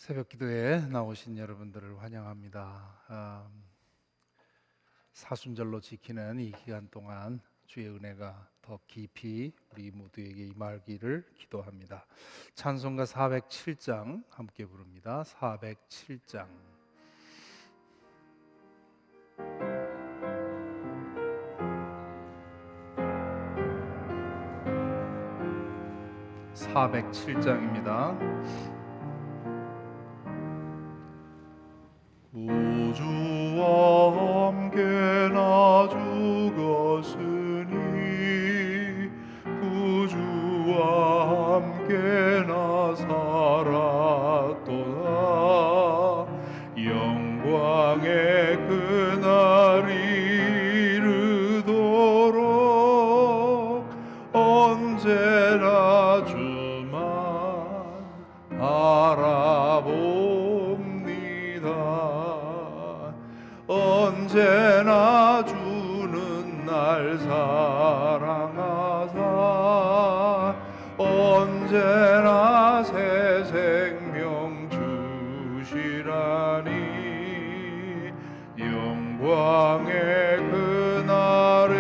새벽 기도에 나오신 여러분들을 환영합니다. 사순절로 지키는 이 기간 동안 주의 은혜가 더 깊이 우리 모두에게 임하기를 기도합니다. 찬송가 407장 함께 부릅니다. 407장. (407장입니다) 구주와 함께 나 죽었으니 구주와 함께 나 살았도다. 영광의 그날이 이르도록 언제나 주만 바라봅니다. 언제나 주는 날 사랑하사 언제나 새 생명 주시라니. 영광의 그날에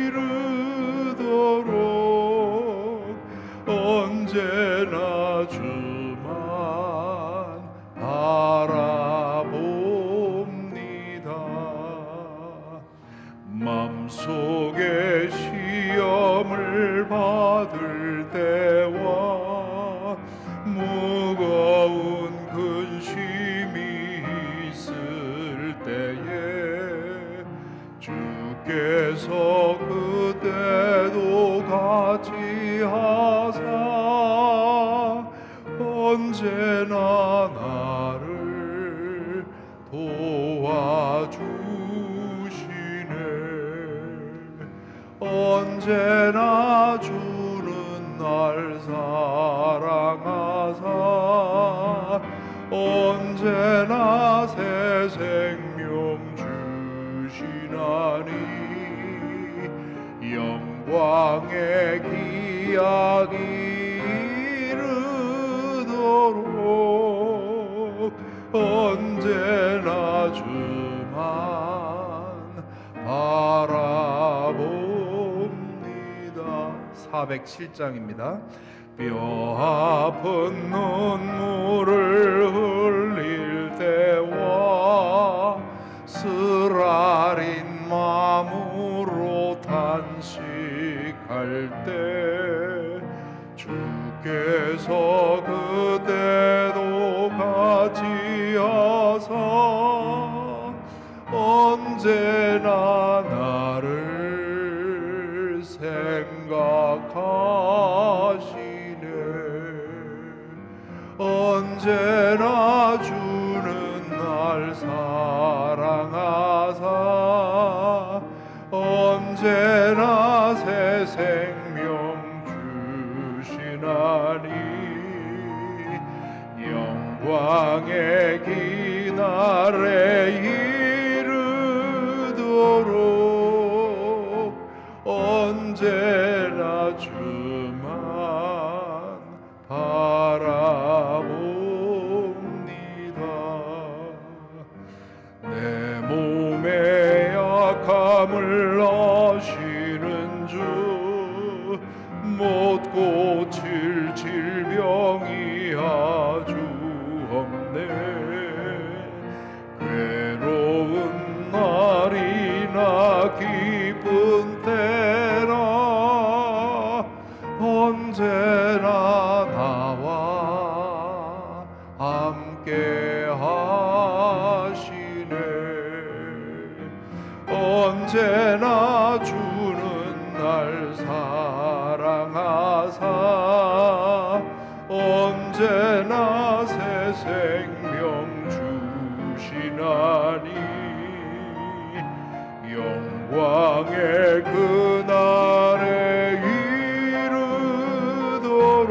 이르도록 언제나 주만 바라봅니다. 맘속에 시험을 받을 때와 무거운 근심이 있을 때에 주께서 그때도 같이 하사 언제나 나를 도와주시네. 언제나 주는 날 사랑하사 언제나 새 생명 주시나니. 영광의 기약이 이르도록 언제나 주만 바라봅니다. 407장입니다. 뼈 아픈 눈물을 흘릴 때와 쓰라린 마음으로 탄식할 때 주께서 그때도 같이 하사 언제나 나를 생각하시네. 언제나 주는 날 사랑하사 언제나 새 생명 주시나니. 영광의 기날에 이르도록 언제나 주만 바라봅니다. 내 몸의 약함을 아시는 주 못 고칠 질병이 아주 없네. 괴로운 날이나 기쁜 때나 언제나 나와 함께 하시네. 언제나 주는 날 사랑하사 언제나 새 생명 주시나니. 영광의 그날에 이르도록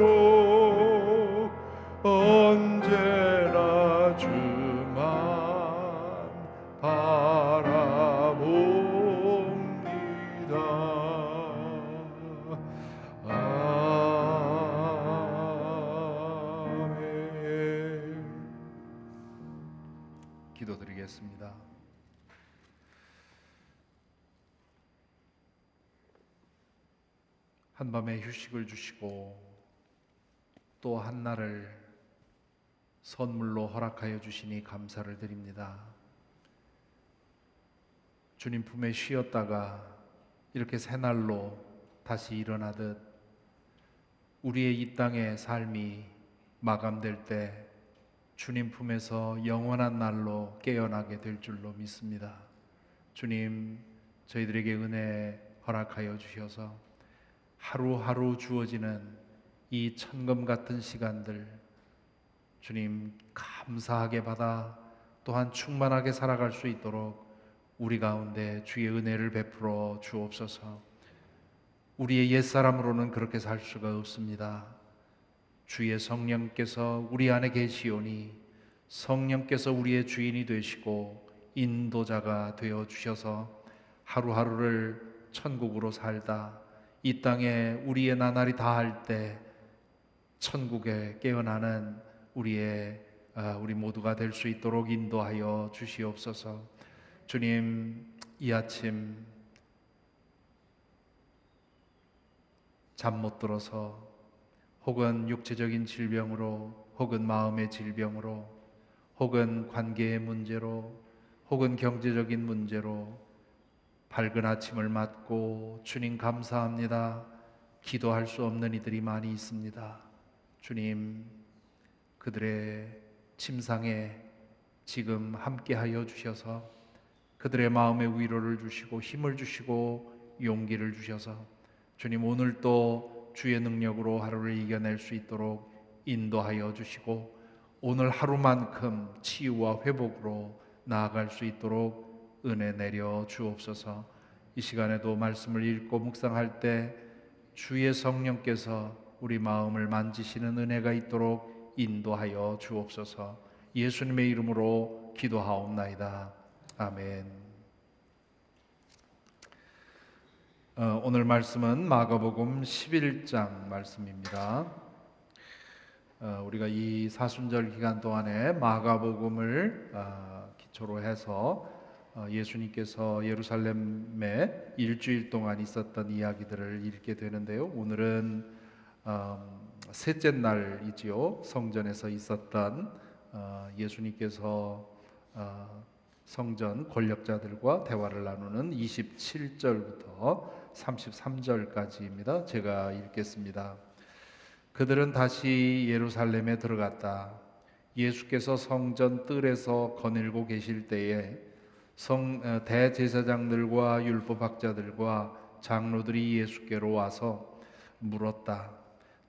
언제나 주만 바라봅니다. 아멘. 기도드리겠습니다. 한밤의 휴식을 주시고 또 한날을 선물로 허락하여 주시니 감사를 드립니다. 주님 품에 쉬었다가 이렇게 새날로 다시 일어나듯 우리의 이 땅의 삶이 마감될 때 주님 품에서 영원한 날로 깨어나게 될 줄로 믿습니다. 주님, 저희들에게 은혜 허락하여 주셔서 하루하루 주어지는 이 천금 같은 시간들 주님 감사하게 받아 또한 충만하게 살아갈 수 있도록 우리 가운데 주의 은혜를 베풀어 주옵소서. 우리의 옛사람으로는 그렇게 살 수가 없습니다. 주의 성령께서 우리 안에 계시오니 성령께서 우리의 주인이 되시고 인도자가 되어 주셔서 하루하루를 천국으로 살다 이 땅에 우리의 나날이 다할 때 천국에 깨어나는 우리 모두가 될 수 있도록 인도하여 주시옵소서. 주님, 이 아침 잠 못 들어서 혹은 육체적인 질병으로 혹은 마음의 질병으로 혹은 관계의 문제로 혹은 경제적인 문제로 밝은 아침을 맞고 주님 감사합니다. 기도할 수 없는 이들이 많이 있습니다. 주님, 그들의 침상에 지금 함께하여 주셔서 그들의 마음에 위로를 주시고 힘을 주시고 용기를 주셔서 주님 오늘 또 주의 능력으로 하루를 이겨낼 수 있도록 인도하여 주시고 오늘 하루만큼 치유와 회복으로 나아갈 수 있도록 은혜 내려 주옵소서. 이 시간에도 말씀을 읽고 묵상할 때 주의 성령께서 우리 마음을 만지시는 은혜가 있도록 인도하여 주옵소서. 예수님의 이름으로 기도하옵나이다. 아멘. 오늘 말씀은 마가복음 11장 말씀입니다. 우리가 이 사순절 기간 동안에 마가복음을 기초로 해서 예수님께서 예루살렘에 일주일 동안 있었던 이야기들을 읽게 되는데요. 오늘은 셋째 날이지요. 성전에서 있었던 예수님께서 성전 권력자들과 대화를 나누는 27절부터 33절까지입니다. 제가 읽겠습니다. 그들은 다시 예루살렘에 들어갔다. 예수께서 성전 뜰에서 거닐고 계실 때에 대제사장들과 율법학자들과 장로들이 예수께로 와서 물었다.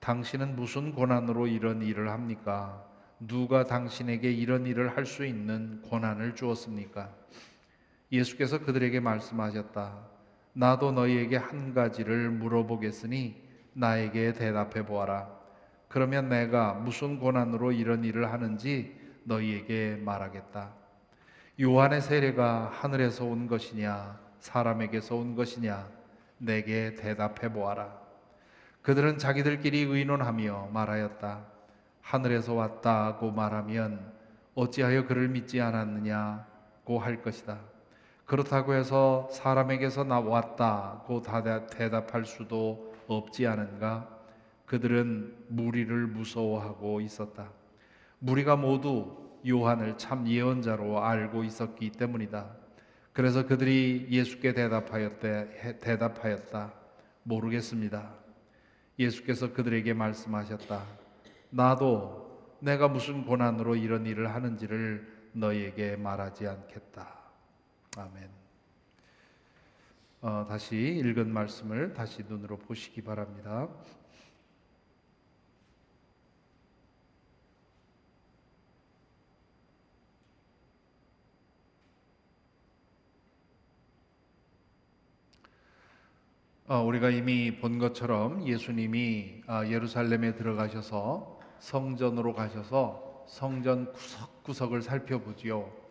당신은 무슨 권한으로 이런 일을 합니까? 누가 당신에게 이런 일을 할 수 있는 권한을 주었습니까? 예수께서 그들에게 말씀하셨다. 나도 너희에게 한 가지를 물어보겠으니 나에게 대답해 보아라. 그러면 내가 무슨 권한으로 이런 일을 하는지 너희에게 말하겠다. 요한의 세례가 하늘에서 온 것이냐 사람에게서 온 것이냐 내게 대답해 보아라. 그들은 자기들끼리 의논하며 말하였다. 하늘에서 왔다고 말하면 어찌하여 그를 믿지 않았느냐고 할 것이다. 그렇다고 해서 사람에게서 왔다고 대답할 수도 없지 않은가? 그들은 무리를 무서워하고 있었다. 무리가 모두 요한을 참 예언자로 알고 있었기 때문이다. 그래서 그들이 예수께 대답하였다. 모르겠습니다. 예수께서 그들에게 말씀하셨다. 나도 내가 무슨 권한으로 이런 일을 하는지를 너희에게 말하지 않겠다. 아멘. 다시 읽은 말씀을 다시 눈으로 보시기 바랍니다. 우리가 이미 본 것처럼 예수님이 예루살렘에 들어가셔서 성전으로 가셔서 성전 구석구석을 살펴보지요.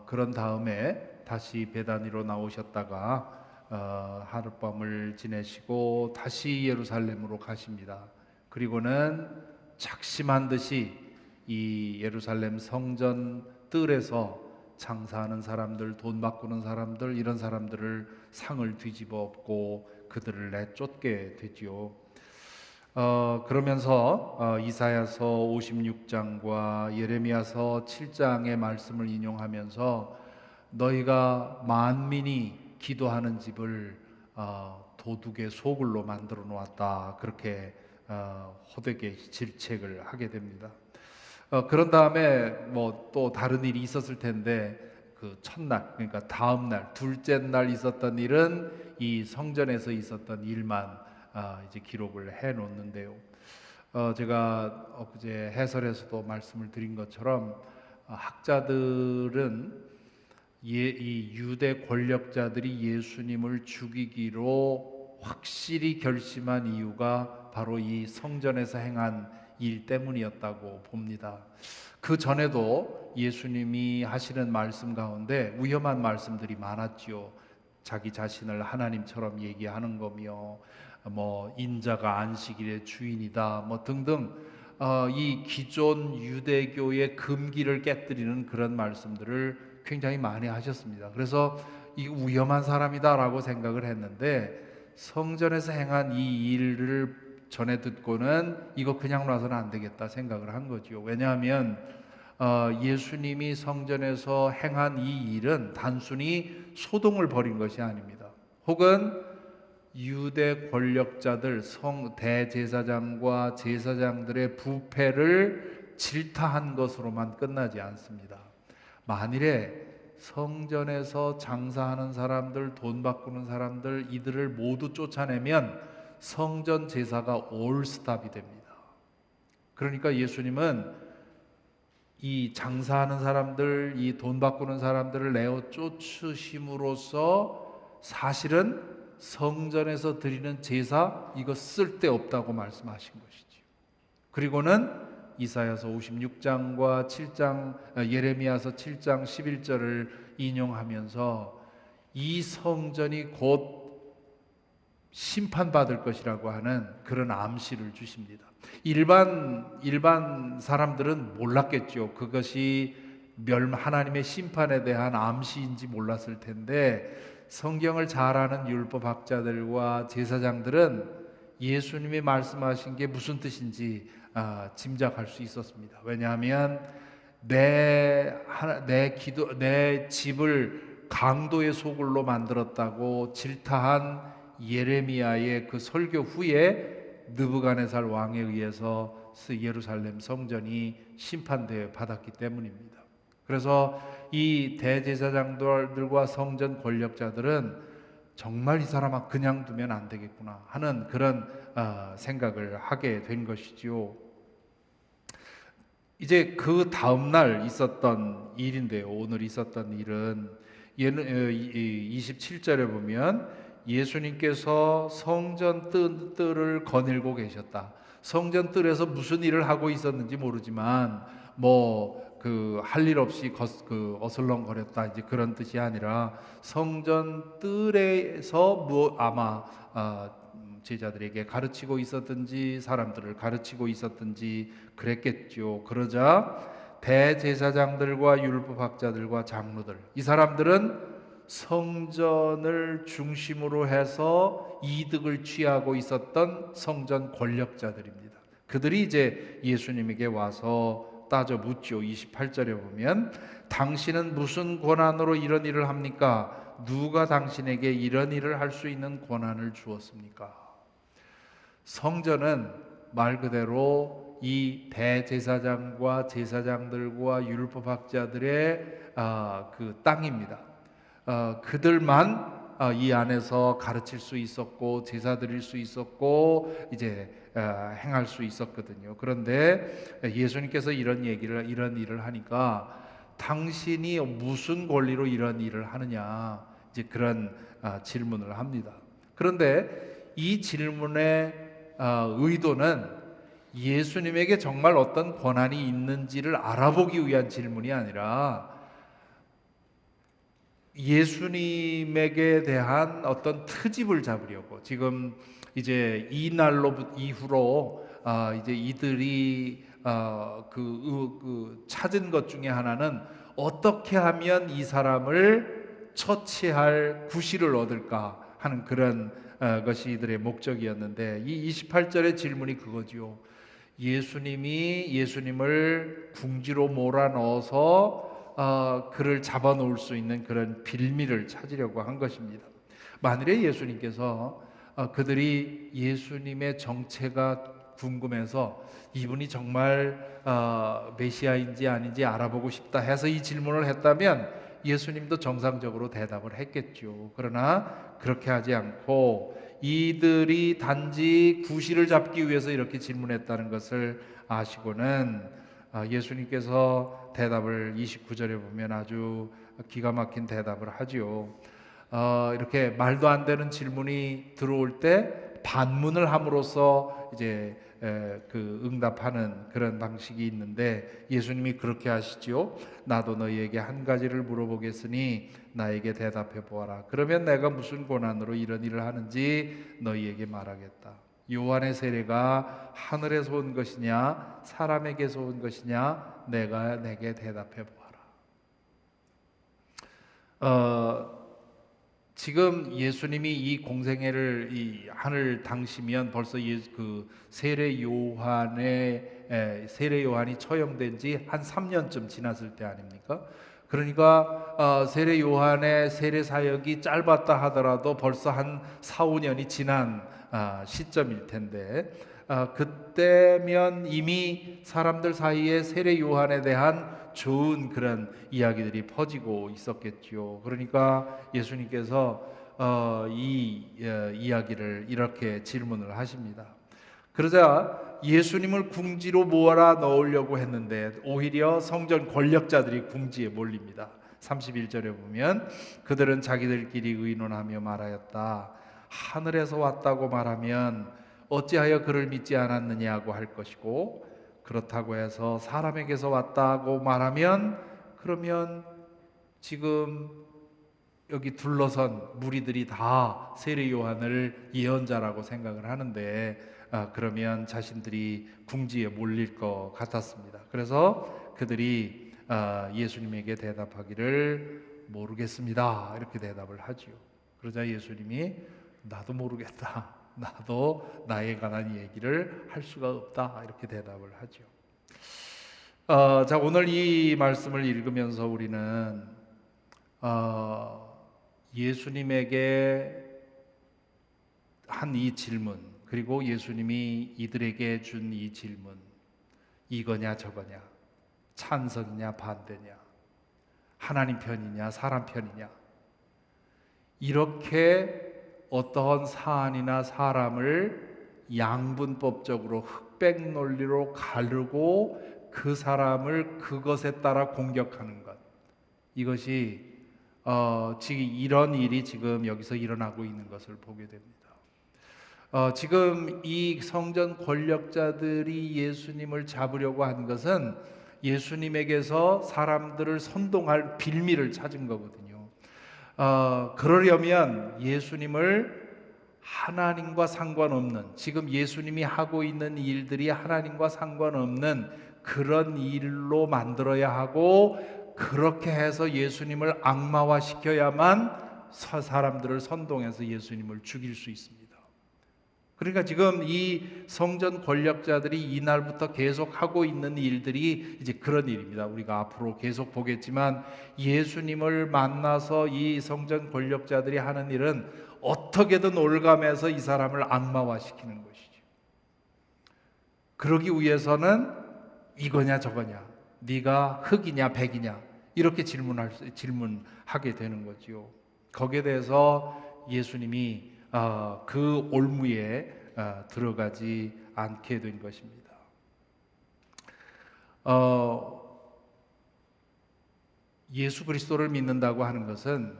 그런 다음에 다시 베다니로 나오셨다가 하룻밤을 지내시고 다시 예루살렘으로 가십니다. 그리고는 작심한 듯이 이 예루살렘 성전 뜰에서 장사하는 사람들, 돈 바꾸는 사람들, 이런 사람들을 상을 뒤집어 엎고 그들을 내쫓게 되지요. 그러면서 이사야서 56장과 예레미야서 7장의 말씀을 인용하면서 너희가 만민이 기도하는 집을 도둑의 소굴로 만들어 놓았다, 그렇게 호되게 질책을 하게 됩니다. 그런 다음에 뭐 또 다른 일이 있었을 텐데 그 첫날, 그러니까 다음 날, 둘째 날 있었던 일은 이 성전에서 있었던 일만 이제 기록을 해 놓는데요. 제가 엊그제 해설에서도 말씀을 드린 것처럼 학자들은 이 유대 권력자들이 예수님을 죽이기로 확실히 결심한 이유가 바로 이 성전에서 행한 일 때문이었다고 봅니다. 그 전에도 예수님이 하시는 말씀 가운데 위험한 말씀들이 많았지요. 자기 자신을 하나님처럼 얘기하는 거며, 뭐 인자가 안식일의 주인이다, 뭐 등등, 이 기존 유대교의 금기를 깨뜨리는 그런 말씀들을 굉장히 많이 하셨습니다. 그래서 이 위험한 사람이다라고 생각을 했는데, 성전에서 행한 이 일을 전에 듣고는 이거 그냥 놔서는 안 되겠다 생각을 한 거죠. 왜냐하면 예수님이 성전에서 행한 이 일은 단순히 소동을 벌인 것이 아닙니다. 혹은 유대 권력자들, 대제사장과 제사장들의 부패를 질타한 것으로만 끝나지 않습니다. 만일에 성전에서 장사하는 사람들, 돈 바꾸는 사람들, 이들을 모두 쫓아내면 성전 제사가 올스탑이 됩니다. 그러니까 예수님은 이 장사하는 사람들, 이 돈 바꾸는 사람들을 내어 쫓으심으로써 사실은 성전에서 드리는 제사 이거 쓸데없다고 말씀하신 것이지요. 그리고는 이사야서 56장과 7장, 예레미야서 7장 11절을 인용하면서 이 성전이 곧 심판받을 것이라고 하는 그런 암시를 주십니다. 일반 사람들은 몰랐겠죠. 그것이 하나님의 심판에 대한 암시인지 몰랐을 텐데, 성경을 잘 아는 율법학자들과 제사장들은 예수님이 말씀하신 게 무슨 뜻인지 짐작할 수 있었습니다. 왜냐하면 내 집을 강도의 소굴로 만들었다고 질타한 예레미야의 그 설교 후에 느부갓네살 왕에 의해서 예루살렘 성전이 심판되어 받았기 때문입니다. 그래서 이 대제사장들과 성전 권력자들은 정말 이 사람아 그냥 두면 안 되겠구나 하는 그런 생각을 하게 된 것이지요. 이제 그 다음 날 있었던 일인데요. 오늘 있었던 일은 27절에 보면 예수님께서 성전 뜰을 거닐고 계셨다. 성전 뜰에서 무슨 일을 하고 있었는지 모르지만 뭐 그 할 일 없이 어슬렁거렸다, 이제 그런 뜻이 아니라 성전 뜰에서 아마 제자들에게 가르치고 있었든지 사람들을 가르치고 있었든지 그랬겠죠. 그러자 대제사장들과 율법학자들과 장로들, 이 사람들은 성전을 중심으로 해서 이득을 취하고 있었던 성전 권력자들입니다. 그들이 이제 예수님에게 와서 따져 묻죠. 28절에 보면 당신은 무슨 권한으로 이런 일을 합니까? 누가 당신에게 이런 일을 할 수 있는 권한을 주었습니까? 성전은 말 그대로 이 대제사장과 제사장들과 율법학자들의 그 땅입니다. 그들만 이 안에서 가르칠 수 있었고 제사 드릴 수 있었고 이제 행할 수 있었거든요. 그런데 예수님께서 이런 일을 하니까 당신이 무슨 권리로 이런 일을 하느냐, 이제 그런 질문을 합니다. 그런데 이 질문의 의도는 예수님에게 정말 어떤 권한이 있는지를 알아보기 위한 질문이 아니라 예수님에게 대한 어떤 트집을 잡으려고, 지금 이제 이 날로 이후로 이제 이들이 찾은 것 중에 하나는 어떻게 하면 이 사람을 처치할 구실을 얻을까 하는 그런 것이 이들의 목적이었는데, 이 28절의 질문이 그거지요. 예수님을 궁지로 몰아넣어서 그를 잡아놓을 수 있는 그런 빌미를 찾으려고 한 것입니다. 만일에 예수님께서 그들이 예수님의 정체가 궁금해서 이분이 정말 메시아인지 아닌지 알아보고 싶다 해서 이 질문을 했다면 예수님도 정상적으로 대답을 했겠죠. 그러나 그렇게 하지 않고 이들이 단지 구실을 잡기 위해서 이렇게 질문했다는 것을 아시고는 예수님께서 대답을 29절에 보면 아주 기가 막힌 대답을 하지요. 이렇게 말도 안 되는 질문이 들어올 때 반문을 함으로써 이제 그 응답하는 그런 방식이 있는데, 예수님이 그렇게 하시지요. 나도 너희에게 한 가지를 물어보겠으니 나에게 대답해 보아라. 그러면 내가 무슨 권한으로 이런 일을 하는지 너희에게 말하겠다. 요한의 세례가 하늘에서 온 것이냐 사람에게서 온 것이냐 내게 대답해 보아라. 지금 예수님이 이 공생애를 하늘 당시면 벌써 그 세례 요한이 처형된 지 한 3년쯤 지났을 때 아닙니까? 그러니까 세례 요한의 세례 사역이 짧았다 하더라도 벌써 한 4, 5년이 지난 시점일 텐데, 그때면 이미 사람들 사이에 세례 요한에 대한 좋은 그런 이야기들이 퍼지고 있었겠죠. 그러니까 예수님께서 이 이야기를 이렇게 질문을 하십니다. 그러자 예수님을 궁지로 모아라 넣으려고 했는데 오히려 성전 권력자들이 궁지에 몰립니다. 31절에 보면 그들은 자기들끼리 의논하며 말하였다. 하늘에서 왔다고 말하면 어찌하여 그를 믿지 않았느냐고 할 것이고, 그렇다고 해서 사람에게서 왔다고 말하면 그러면 지금 여기 둘러선 무리들이 다 세례 요한을 예언자라고 생각을 하는데 그러면 자신들이 궁지에 몰릴 것 같았습니다. 그래서 그들이 예수님에게 대답하기를 모르겠습니다 이렇게 대답을 하지요. 그러자 예수님이 나도 모르겠다, 나도 나에 관한 얘기를 할 수가 없다 이렇게 대답을 하죠. 자, 오늘 이 말씀을 읽으면서 우리는 예수님에게 한 이 질문, 그리고 예수님이 이들에게 준 이 질문, 이거냐 저거냐, 찬성이냐 반대냐, 하나님 편이냐 사람 편이냐, 이렇게 어떠한 사안이나 사람을 양분법적으로 흑백 논리로 가르고 그 사람을 그것에 따라 공격하는 것, 이것이 지금 이런 일이 지금 여기서 일어나고 있는 것을 보게 됩니다. 지금 이 성전 권력자들이 예수님을 잡으려고 한 것은 예수님에게서 사람들을 선동할 빌미를 찾은 거거든요. 그러려면 예수님을 하나님과 상관없는, 지금 예수님이 하고 있는 일들이 하나님과 상관없는 그런 일로 만들어야 하고, 그렇게 해서 예수님을 악마화시켜야만 사람들을 선동해서 예수님을 죽일 수 있습니다. 그러니까 지금 이 성전 권력자들이 이날부터 계속 하고 있는 일들이 이제 그런 일입니다. 우리가 앞으로 계속 보겠지만 예수님을 만나서 이 성전 권력자들이 하는 일은 어떻게든 올감해서 이 사람을 악마화시키는 것이죠. 그러기 위해서는 이거냐 저거냐, 네가 흑이냐 백이냐 이렇게 질문하게 되는 거지요. 거기에 대해서 예수님이 그 올무에 들어가지 않게 된 것입니다. 예수 그리스도를 믿는다고 하는 것은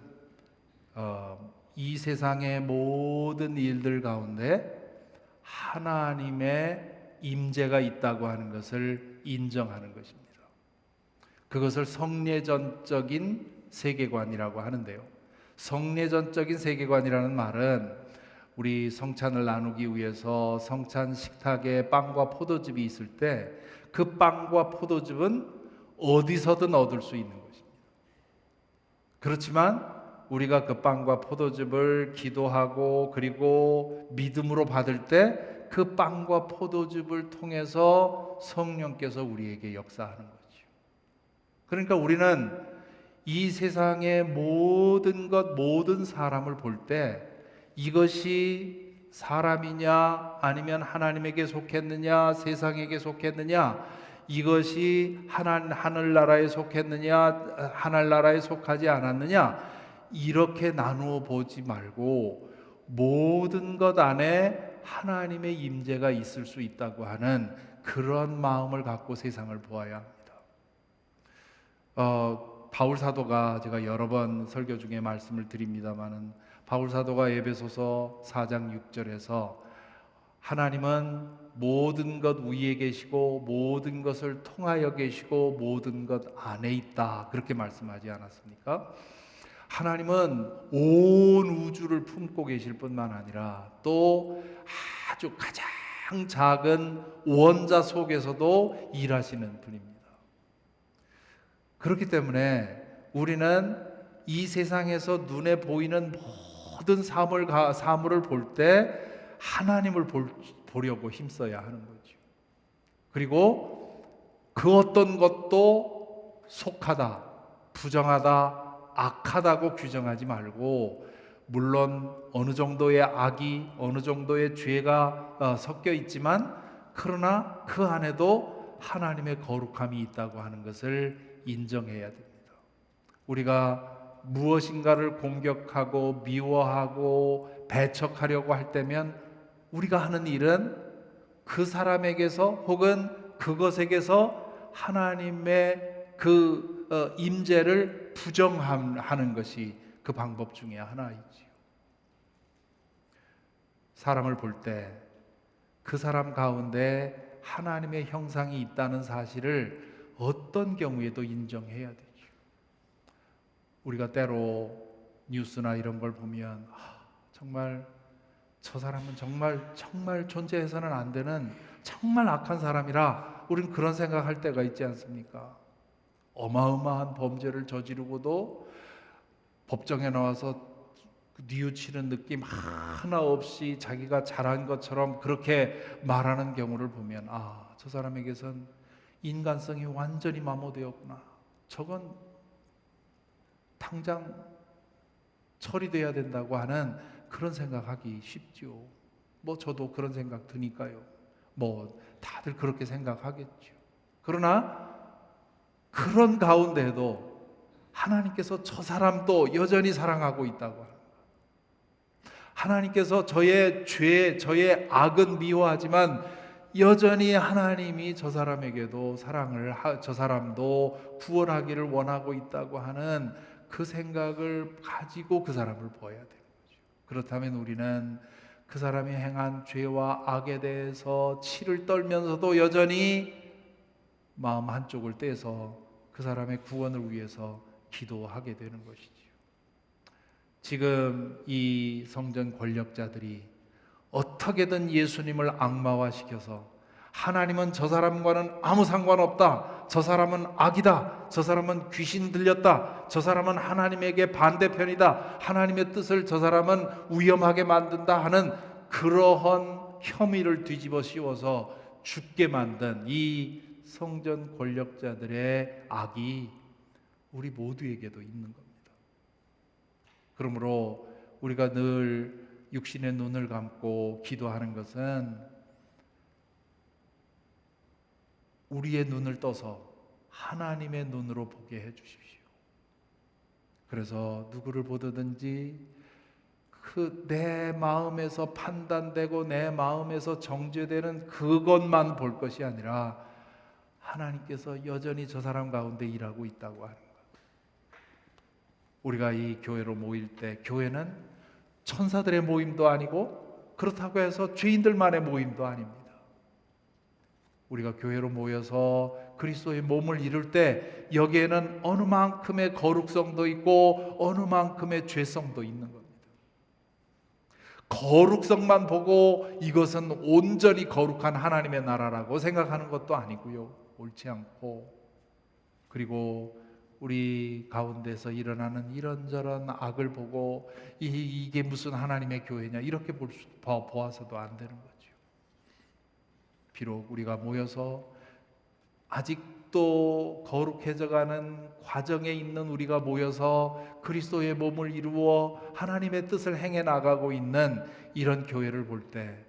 이 세상의 모든 일들 가운데 하나님의 임재가 있다고 하는 것을 인정하는 것입니다. 그것을 성례전적인 세계관이라고 하는데요. 성례전적인 세계관이라는 말은 우리 성찬을 나누기 위해서 성찬 식탁에 빵과 포도즙이 있을 때 그 빵과 포도즙은 어디서든 얻을 수 있는 것입니다. 그렇지만 우리가 그 빵과 포도즙을 기도하고 그리고 믿음으로 받을 때 그 빵과 포도즙을 통해서 성령께서 우리에게 역사하는 거죠. 그러니까 우리는 이 세상의 모든 것, 모든 사람을 볼 때 이것이 사람이냐 아니면 하나님에게 속했느냐 세상에게 속했느냐, 이것이 하늘나라에 속했느냐 하늘나라에 속하지 않았느냐, 이렇게 나누어 보지 말고 모든 것 안에 하나님의 임재가 있을 수 있다고 하는 그런 마음을 갖고 세상을 보아야 합니다. 바울 사도가, 제가 여러 번 설교 중에 말씀을 드립니다마는, 바울 사도가 에베소서 4장 6절에서 하나님은 모든 것 위에 계시고 모든 것을 통하여 계시고 모든 것 안에 있다, 그렇게 말씀하지 않았습니까? 하나님은 온 우주를 품고 계실 뿐만 아니라 또 아주 가장 작은 원자 속에서도 일하시는 분입니다. 그렇기 때문에 우리는 이 세상에서 눈에 보이는 모든 사물을 볼 때 하나님을 보려고 힘써야 하는 거죠. 그리고 그 어떤 것도 속하다, 부정하다, 악하다고 규정하지 말고, 물론 어느 정도의 악이, 어느 정도의 죄가 섞여 있지만 그러나 그 안에도 하나님의 거룩함이 있다고 하는 것을 인정해야 됩니다. 우리가 무엇인가를 공격하고 미워하고 배척하려고 할 때면 우리가 하는 일은 그 사람에게서 혹은 그것에게서 하나님의 그 임재를 부정하는 것이 그 방법 중에 하나이지요. 사람을 볼 때 그 사람 가운데 하나님의 형상이 있다는 사실을 어떤 경우에도 인정해야 되죠. 우리가 때로 뉴스나 이런 걸 보면 정말 저 사람은 정말 존재해서는 안 되는 정말 악한 사람이라 우리는 그런 생각할 때가 있지 않습니까? 어마어마한 범죄를 저지르고도 법정에 나와서 뉘우치는 느낌 하나 없이 자기가 잘한 것처럼 그렇게 말하는 경우를 보면 저 사람에게선 인간성이 완전히 마모되었구나, 저건 당장 처리돼야 된다고 하는 그런 생각하기 쉽죠. 저도 그런 생각 드니까요. 다들 그렇게 생각하겠죠. 그러나 그런 가운데에도 하나님께서 저 사람도 여전히 사랑하고 있다고 합니다. 하나님께서 저의 죄, 저의 악은 미워하지만 여전히 하나님이 저 사람에게도 저 사람도 구원하기를 원하고 있다고 하는 그 생각을 가지고 그 사람을 보아야 되는 거죠. 그렇다면 우리는 그 사람이 행한 죄와 악에 대해서 치를 떨면서도 여전히 마음 한쪽을 떼서 그 사람의 구원을 위해서 기도하게 되는 것이지요. 지금 이 성전 권력자들이 어떻게든 예수님을 악마화시켜서 하나님은 저 사람과는 아무 상관없다, 저 사람은 악이다, 저 사람은 귀신 들렸다, 저 사람은 하나님에게 반대편이다, 하나님의 뜻을 저 사람은 위험하게 만든다 하는 그러한 혐의를 뒤집어 씌워서 죽게 만든 이 성전 권력자들의 악이 우리 모두에게도 있는 겁니다. 그러므로 우리가 늘 육신의 눈을 감고 기도하는 것은 우리의 눈을 떠서 하나님의 눈으로 보게 해 주십시오. 그래서 누구를 보든지 그 내 마음에서 판단되고 내 마음에서 정죄되는 그것만 볼 것이 아니라 하나님께서 여전히 저 사람 가운데 일하고 있다고 하는 것. 우리가 이 교회로 모일 때 교회는 천사들의 모임도 아니고 그렇다고 해서 죄인들만의 모임도 아닙니다. 우리가 교회로 모여서 그리스도의 몸을 이룰 때 여기에는 어느 만큼의 거룩성도 있고 어느 만큼의 죄성도 있는 겁니다. 거룩성만 보고 이것은 온전히 거룩한 하나님의 나라라고 생각하는 것도 아니고요, 옳지 않고, 그리고 우리 가운데서 일어나는 이런저런 악을 보고 이게 무슨 하나님의 교회냐 이렇게 보아서도 안 되는 거죠. 비록 우리가 모여서 아직도 거룩해져가는 과정에 있는 우리가 모여서 그리스도의 몸을 이루어 하나님의 뜻을 행해 나가고 있는 이런 교회를 볼 때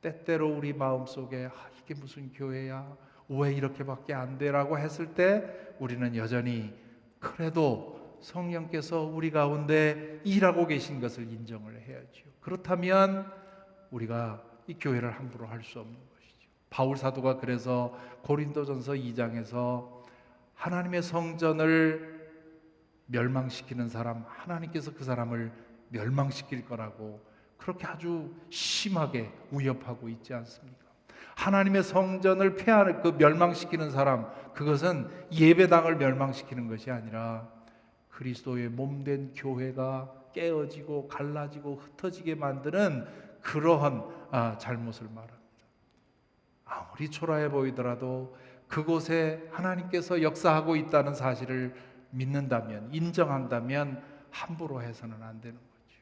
때때로 우리 마음속에 이게 무슨 교회야? 왜 이렇게밖에 안 돼? 라고 했을 때 우리는 여전히 그래도 성령께서 우리 가운데 일하고 계신 것을 인정을 해야죠. 그렇다면 우리가 이 교회를 함부로 할 수 없는 것이죠. 바울 사도가 그래서 고린도전서 2장에서 하나님의 성전을 멸망시키는 사람, 하나님께서 그 사람을 멸망시킬 거라고 그렇게 아주 심하게 위협하고 있지 않습니까? 하나님의 성전을 폐하는 그 멸망시키는 사람, 그것은 예배당을 멸망시키는 것이 아니라 그리스도의 몸된 교회가 깨어지고 갈라지고 흩어지게 만드는 그러한 잘못을 말합니다. 아무리 초라해 보이더라도 그곳에 하나님께서 역사하고 있다는 사실을 믿는다면, 인정한다면 함부로 해서는 안 되는 거죠.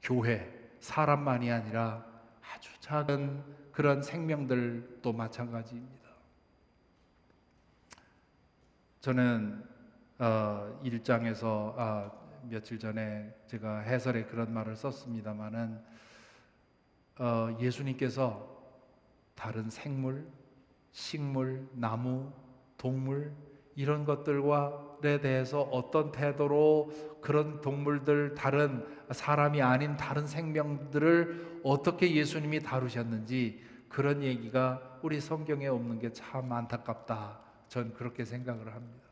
교회, 사람만이 아니라 아주 작은 그런 생명들도 마찬가지입니다. 저는 1장에서 며칠 전에 제가 해설에 그런 말을 썼습니다마는 예수님께서 다른 생물, 식물, 나무, 동물 이런 것들에 대해서 어떤 태도로 그런 동물들, 다른 사람이 아닌 다른 생명들을 어떻게 예수님이 다루셨는지 그런 얘기가 우리 성경에 없는 게 참 안타깝다. 전 그렇게 생각을 합니다.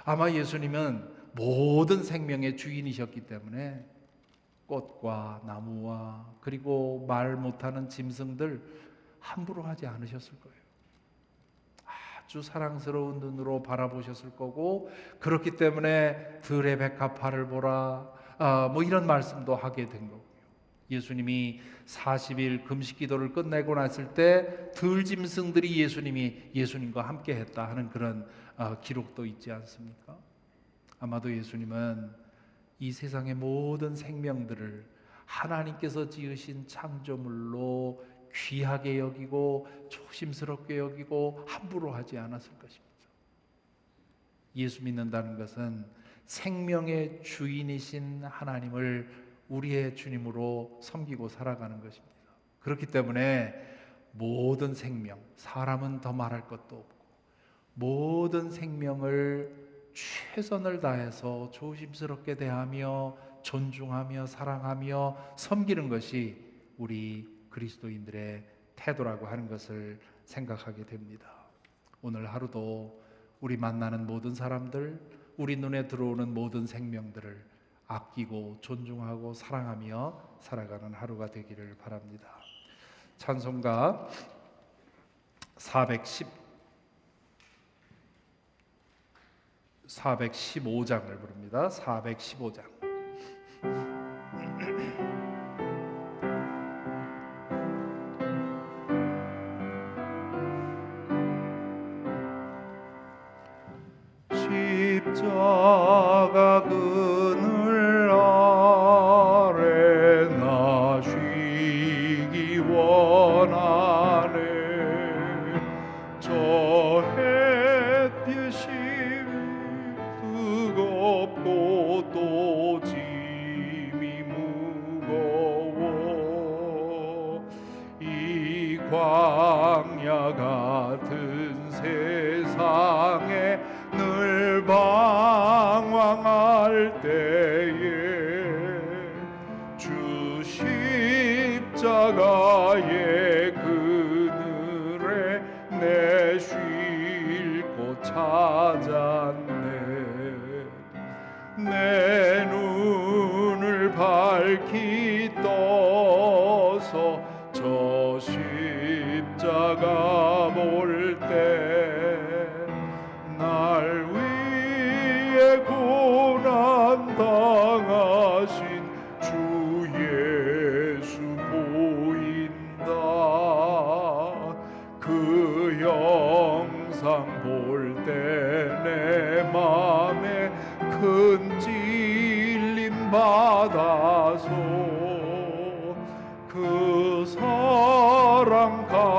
아마 예수님은 모든 생명의 주인이셨기 때문에 꽃과 나무와 그리고 말 못하는 짐승들 함부로 하지 않으셨을 거예요. 아주 사랑스러운 눈으로 바라보셨을 거고, 그렇기 때문에 들의 백합화를 보라 뭐 이런 말씀도 하게 된 거고요. 예수님이 40일 금식 기도를 끝내고 났을 때 들짐승들이 예수님과 함께 했다 하는 그런 기록도 있지 않습니까? 아마도 예수님은 이 세상의 모든 생명들을 하나님께서 지으신 창조물로 귀하게 여기고 조심스럽게 여기고 함부로 하지 않았을 것입니다. 예수 믿는다는 것은 생명의 주인이신 하나님을 우리의 주님으로 섬기고 살아가는 것입니다. 그렇기 때문에 모든 생명, 사람은 더 말할 것도 없고 모든 생명을 최선을 다해서 조심스럽게 대하며 존중하며 사랑하며 섬기는 것이 우리 그리스도인들의 태도라고 하는 것을 생각하게 됩니다. 오늘 하루도 우리 만나는 모든 사람들, 우리 눈에 들어오는 모든 생명들을 아끼고 존중하고 사랑하며 살아가는 하루가 되기를 바랍니다. 찬송가 415장을 부릅니다. 415장. 십자가 그늘 아래 나 쉬기 원하네. 저 햇빛이 뜨겁고 또 짐이 무거워. 이 광야 같은 세상에 늘 방황할 때에 주 십자가의 그늘에 내 쉴 곳 찾았네. 내 눈을 밝히 떠서 저 십자가 볼 때 날 위해 고난 당하신 주 예수 보인다. 그 영상 볼 때 내 맘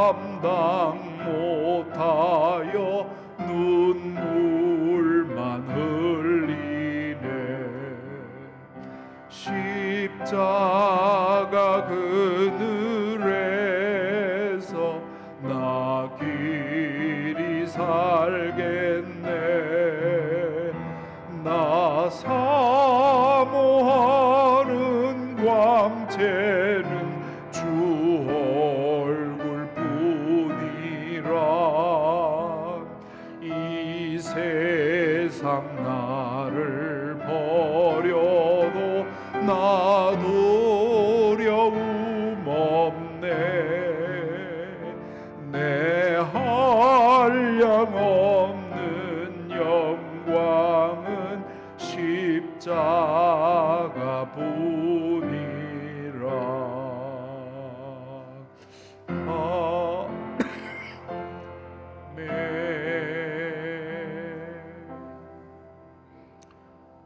감당 못하여 눈물만 흘리네. 십자가 그늘에서 나 길이 살겠네. 나 사모하는 광채는 주 얼굴뿐이라. 이 세상 나를 버려도 나 두려움 없네. 내 한량 없는 영광은 십자가 뿐이라.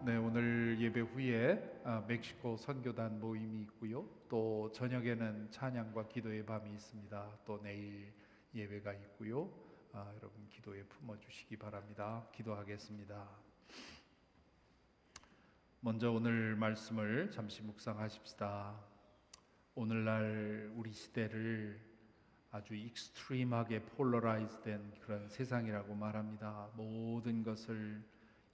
네, 오늘 예배 후에 멕시코 선교단 모임이 있고요. 또 저녁에는 찬양과 기도의 밤이 있습니다. 또 내일 예배가 있고요. 여러분 기도에 품어주시기 바랍니다. 기도하겠습니다. 먼저 오늘 말씀을 잠시 묵상하십시다. 오늘날 우리 시대를 아주 익스트림하게 폴러라이즈된 그런 세상이라고 말합니다. 모든 것을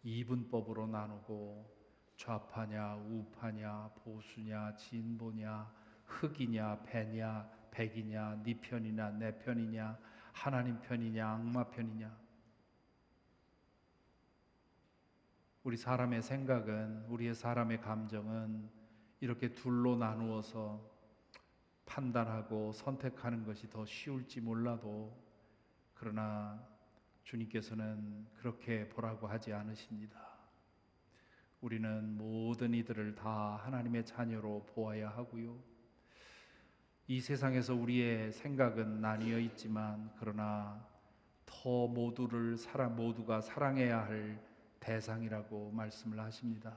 이분법으로 나누고 좌파냐 우파냐 보수냐 진보냐 흑이냐 배냐 백이냐 네 편이냐 내 편이냐 하나님 편이냐 악마 편이냐. 우리 사람의 생각은, 우리의 사람의 감정은 이렇게 둘로 나누어서 판단하고 선택하는 것이 더 쉬울지 몰라도, 그러나 주님께서는 그렇게 보라고 하지 않으십니다. 우리는 모든 이들을 다 하나님의 자녀로 보아야 하고요. 이 세상에서 우리의 생각은 나뉘어 있지만, 그러나 더 모두가 사랑해야 할 대상이라고 말씀을 하십니다.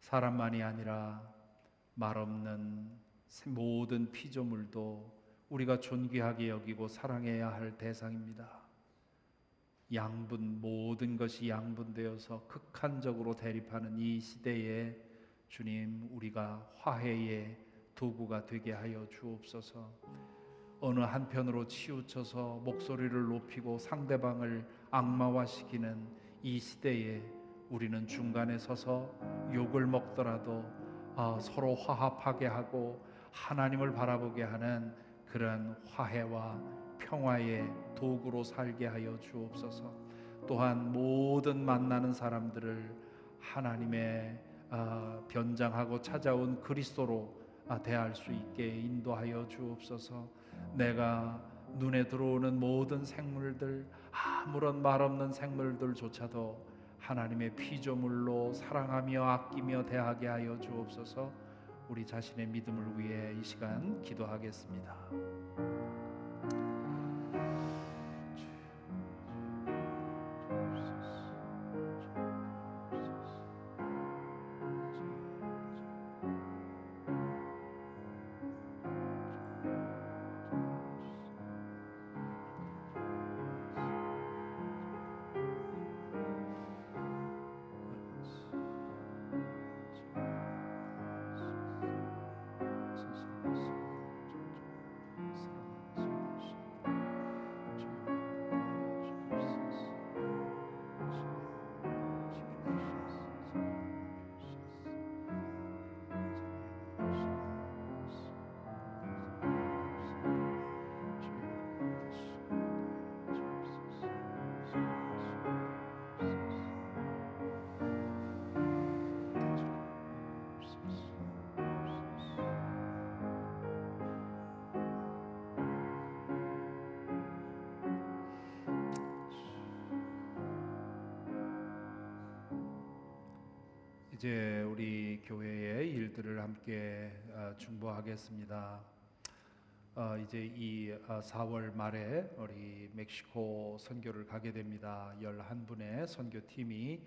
사람만이 아니라 말없는 모든 피조물도 우리가 존귀하게 여기고 사랑해야 할 대상입니다. 모든 것이 양분되어서 극한적으로 대립하는 이 시대에 주님, 우리가 화해의 도구가 되게 하여 주옵소서. 어느 한편으로 치우쳐서 목소리를 높이고 상대방을 악마화시키는 이 시대에 우리는 중간에 서서 욕을 먹더라도 서로 화합하게 하고 하나님을 바라보게 하는 그런 화해와 평화의 도구로 살게 하여 주옵소서. 또한 모든 만나는 사람들을 하나님의 변장하고 찾아온 그리스도로 대할 수 있게 인도하여 주옵소서. 내가 눈에 들어오는 모든 생물들, 아무런 말 없는 생물들조차도 하나님의 피조물로 사랑하며 아끼며 대하게 하여 주옵소서. 우리 자신의 믿음을 위해 이 시간 기도하겠습니다. 이제 우리 교회의 일들을 함께 중보하겠습니다. 이제 이 4월 말에 우리 멕시코 선교를 가게 됩니다. 11분의 선교팀이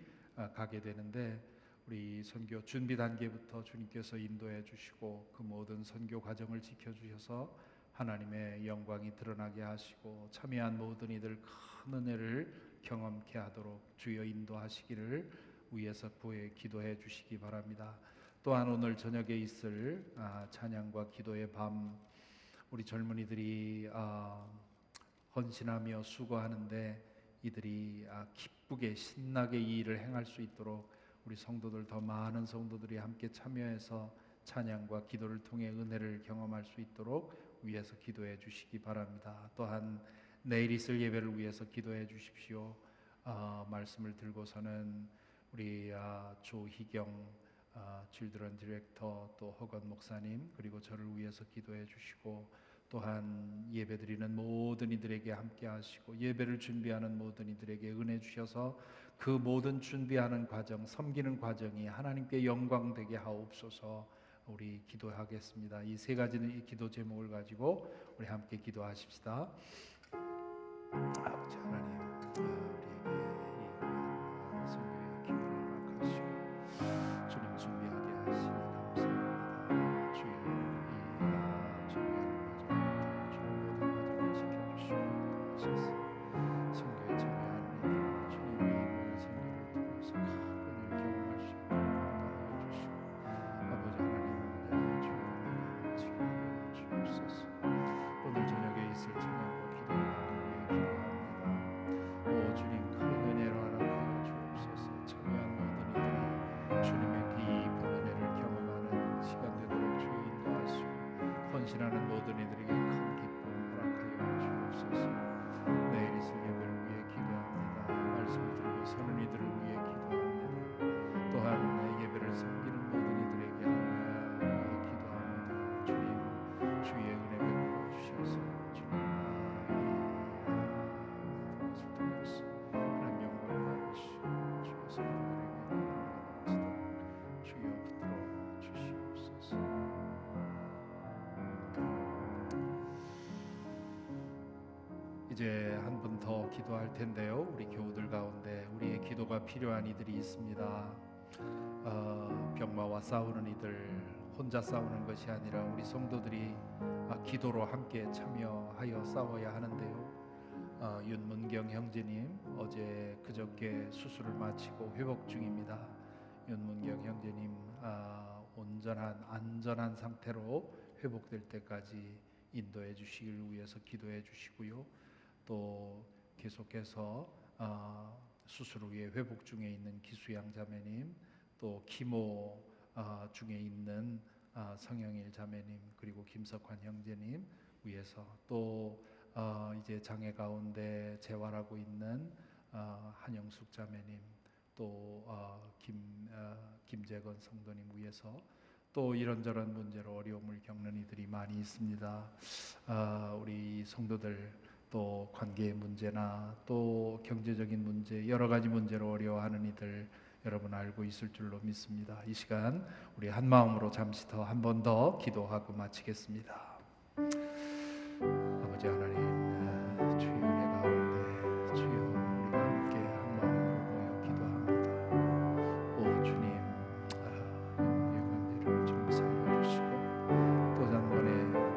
가게 되는데, 우리 선교 준비 단계부터 주님께서 인도해 주시고 그 모든 선교 과정을 지켜주셔서 하나님의 영광이 드러나게 하시고 참여한 모든 이들 큰 은혜를 경험케 하도록 주여 인도하시기를 위해서 구해 기도해 주시기 바랍니다. 또한 오늘 저녁에 있을 찬양과 기도의 밤, 우리 젊은이들이 헌신하며 수고하는데 이들이 기쁘게 신나게 이 일을 행할 수 있도록 우리 성도들, 더 많은 성도들이 함께 참여해서 찬양과 기도를 통해 은혜를 경험할 수 있도록 위해서 기도해 주시기 바랍니다. 또한 내일 있을 예배를 위해서 기도해 주십시오. 말씀을 들고서는 우리 조희경 질드런 디렉터, 또 허건 목사님, 그리고 저를 위해서 기도해 주시고, 또한 예배드리는 모든 이들에게 함께 하시고 예배를 준비하는 모든 이들에게 은혜 주셔서 그 모든 준비하는 과정, 섬기는 과정이 하나님께 영광되게 하옵소서. 우리 기도하겠습니다. 이 세 가지는 이 기도 제목을 가지고 우리 함께 기도하십시다. 아버지 하나님, 우리에게 이 성교의 기회를 허락하시고 주님 준비하게 하시니 감사합니다. 주여, 이 준비하는 과정부터 주님 모든 과정을 지켜주시고 인도하셔서 성교에 참여하는 이들 주님이 모든 성교를 통해서 큰 은혜를 경험할 수 있도록 인도하여 주시고, 아버지 하나님, 주여 지켜하여 주옵소서. 오늘 저녁에 있을 찬양과 기도를 위해 기도합니다. 오 주님, 큰 은혜로 허락하여 주옵소서. 참여한 모든 이들이 주님의 깊은 은혜를 경험하는 시간 되도록 주여 인도하시고, 헌신하는 모든 이들에게 큰 기쁨 허락하여 주옵소서. 내일 있을 예배를 위해 기도합니다. 말씀을 들고 서는 이들을 위해 기도합니다. 또한 예배를 섬기는 모든 이들에게 기도합니다. 주님, 주의 은혜 베풀어 주셔서 주님 이것을 통해서 하나님 영광 받으시고 주의 성도들에게 넘치도록 주여 붙들어 주시옵소서. 이제 한 분 더 기도할 텐데요. 우리 교우들 가운데 우리의 기도가 필요한 이들이 있습니다. 병마와 싸우는 이들, 혼자 싸우는 것이 아니라 우리 성도들이 기도로 함께 참여하여 싸워야 하는데요. 윤문경 형제님, 어제 그저께 수술을 마치고 회복 중입니다. 윤문경 형제님 온전한 안전한 상태로 회복될 때까지 인도해 주시길 위해서 기도해 주시고요. 또 계속해서 수술 후에 회복 중에 있는 기수양 자매님, 또 키모 중에 있는 성영일 자매님, 그리고 김석환 형제님 위해서, 또 이제 장애 가운데 재활하고 있는 한영숙 자매님, 또 김재건 성도님 위해서, 또 이런저런 문제로 어려움을 겪는 이들이 많이 있습니다. 우리 성도들, 또 관계의 문제나 또 경제적인 문제, 여러 가지 문제로 어려워하는 이들 여러분 알고 있을 줄로 믿습니다. 이 시간 우리 한 마음으로 잠시 더 한 번 더 기도하고 마치겠습니다. 아버지 하나님, 주의 은혜 가운데 주여 우리가 함께 한 마음으로 모여 기도합니다. 오 주님, 영광들을 좀 살려주시고 또 한 번의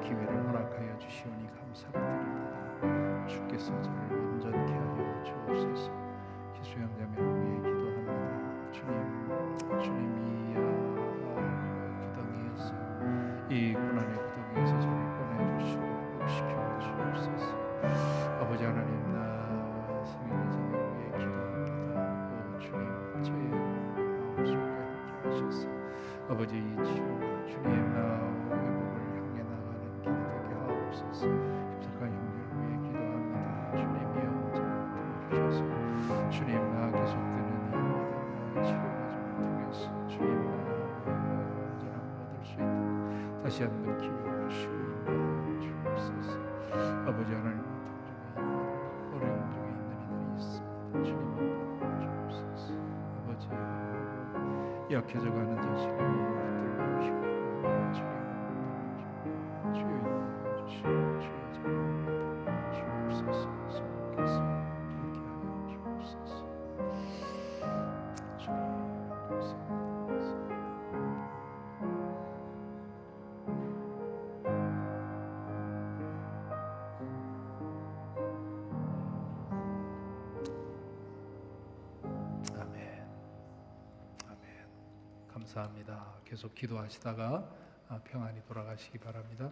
기회를 허락하여 주시오니 감사드립니다. 주께서 저를 온전케 하여 주옵소서. 기수양 자매를 위해 기도합니다. 주님이 구덩이에서, 이 고난의 구덩이에서 저를 꺼내주시고 회복시켜 주옵소서. 아버지 하나님, 성령의 자매를 위해 기도합니다. 오 주님, 저의 마음속에 함께 하셔서 아버지 이 치료, 주님 회복을 향해 나가는 길 되게 하옵소서. 김석환 형제를 위해 기도합니다. 주님이 영접을 주셔서 주님 계속되는 이 모든 치료 과정을 통해서 주님 완전함을 얻을 수 있도록 다시 한번 기회를 주시고 인도하여 주옵소서. 아버지 하나님, 어려움 중에 있는 이들이 있습니다. 주님 인도하여 주옵소서. 아버지, 약해져가는 자신의 몸을 붙들고 힘을 주님 주여 인도하여 주시고 주의 자녀를 받들어 주옵소서. 성령께서 함께 하여 주옵소서. 주님 감사합니다. 감사합니다. 계속 기도하시다가 평안히 돌아가시기 바랍니다.